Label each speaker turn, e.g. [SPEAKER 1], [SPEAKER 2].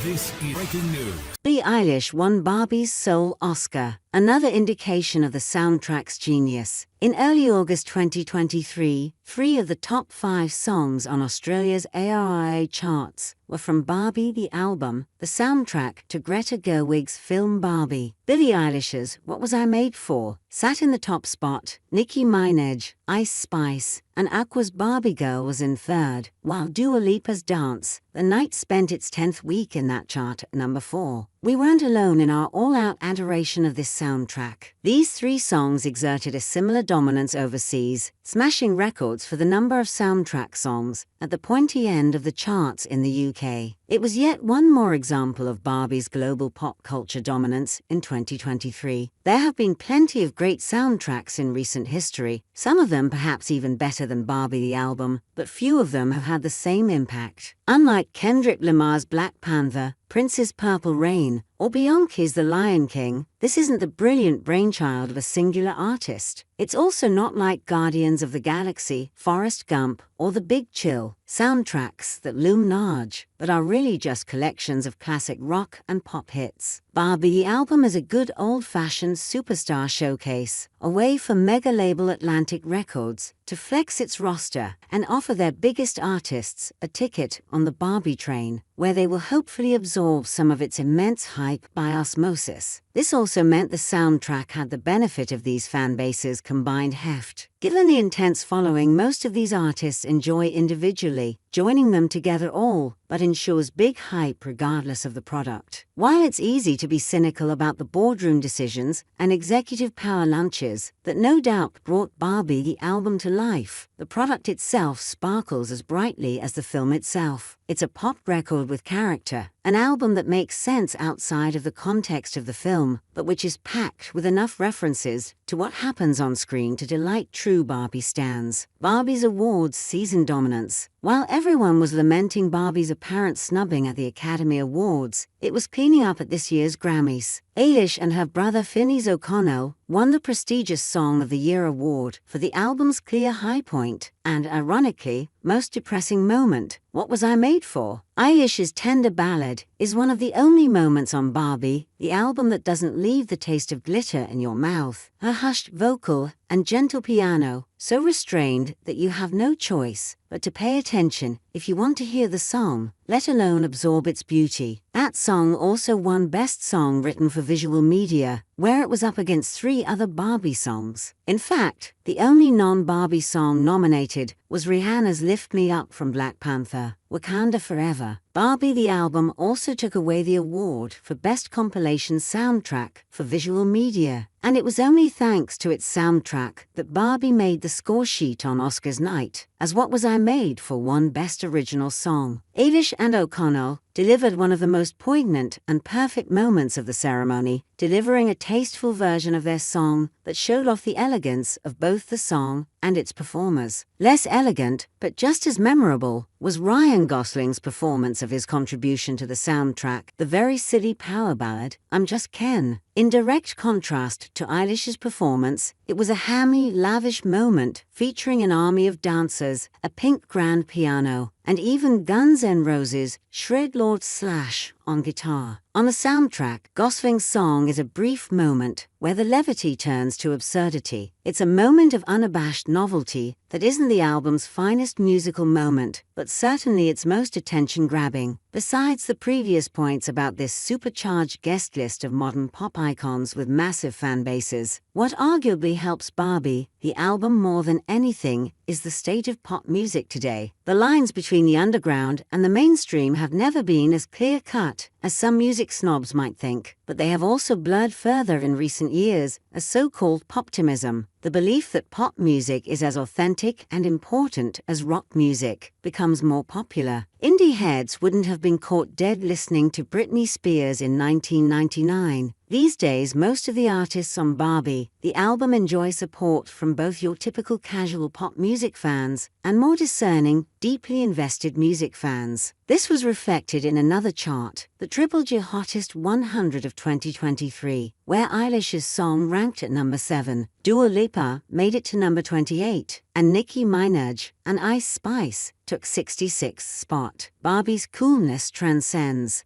[SPEAKER 1] This is breaking news.
[SPEAKER 2] Billie Eilish won Barbie's Soul Oscar, another indication of the soundtrack's genius. In early August 2023, 3 of the top 5 songs on Australia's ARIA charts were from Barbie The Album, the soundtrack to Greta Gerwig's film Barbie. Billie Eilish's What Was I Made For sat in the top spot. Nicki Minaj, Ice Spice, and Aqua's Barbie Girl was in third, while Dua Lipa's Dance, The Night spent its 10th week in that chart at number 4. We weren't alone in our all-out adoration of this soundtrack. These 3 songs exerted a similar dominance overseas, smashing records for the number of soundtrack songs at the pointy end of the charts in the UK. It was yet one more example of Barbie's global pop culture dominance in 2023. There have been plenty of great soundtracks in recent history, some of them perhaps even better than Barbie the Album, but few of them have had the same impact. Unlike Kendrick Lamar's Black Panther, Prince's Purple Rain, or Beyoncé's The Lion King, this isn't the brilliant brainchild of a singular artist. It's also not like Guardians of the Galaxy, Forrest Gump, or The Big Chill, soundtracks that loom large, but are really just collections of classic rock and pop hits. Barbie the Album is a good old-fashioned superstar showcase, a way for mega-label Atlantic Records to flex its roster and offer their biggest artists a ticket on the Barbie train, where they will hopefully absorb some of its immense hype by osmosis. This also meant the soundtrack had the benefit of these fan bases' combined heft. Given the intense following most of these artists enjoy individually, joining them together all but ensures big hype regardless of the product. While it's easy to be cynical about the boardroom decisions and executive power lunches that no doubt brought Barbie the Album to life, the product itself sparkles as brightly as the film itself. It's a pop record with character, an album that makes sense outside of the context of the film, but which is packed with enough references to what happens on screen to delight true Barbie stans. Barbie's awards season dominance. While everyone was lamenting Barbie's apparent snubbing at the Academy Awards, it was cleaning up at this year's Grammys. Eilish and her brother Finneas O'Connell won the prestigious Song of the Year award for the album's clear high point and, ironically, most depressing moment, What Was I Made For? Eilish's tender ballad is one of the only moments on Barbie, the album, that doesn't leave the taste of glitter in your mouth. Her hushed vocal and gentle piano, so restrained that you have no choice but to pay attention if you want to hear the song, let alone absorb its beauty. That song also won Best Song Written for Visual Media, where it was up against 3 other Barbie songs. In fact, the only non-Barbie song nominated was Rihanna's Lift Me Up from Black Panther, Wakanda Forever. Barbie the Album also took away the award for Best Compilation Soundtrack for Visual Media, and it was only thanks to its soundtrack that Barbie made the score sheet on Oscars night, as What Was I Made For won Best Original Song. Eilish and O'Connell delivered one of the most poignant and perfect moments of the ceremony, delivering a tasteful version of their song that showed off the elegance of both the song and its performers. Less elegant, but just as memorable, was Ryan Gosling's performance of his contribution to the soundtrack, the very silly power ballad, I'm Just Ken. In direct contrast to Eilish's performance, it was a hammy, lavish moment featuring an army of dancers, a pink grand piano, and even Guns N' Roses' Shred Lord Slash on guitar. On the soundtrack, Gosling's song is a brief moment where the levity turns to absurdity. It's a moment of unabashed novelty that isn't the album's finest musical moment, but certainly its most attention-grabbing. Besides the previous points about this supercharged guest list of modern pop icons with massive fan bases, what arguably helps Barbie, the album, more than anything is the state of pop music today. The lines between the underground and the mainstream have never been as clear-cut as some music snobs might think, but they have also blurred further in recent years as so-called poptimism. The belief that pop music is as authentic and important as rock music becomes more popular. Indie heads wouldn't have been caught dead listening to Britney Spears in 1999. These days, most of the artists on Barbie, the album, enjoy support from both your typical casual pop music fans and more discerning, deeply invested music fans. This was reflected in another chart, the Triple J Hottest 100 of 2023, where Eilish's song ranked at number 7, Dua Lipa made it to number 28, and Nicki Minaj and Ice Spice took 66th spot. Barbie's coolness transcends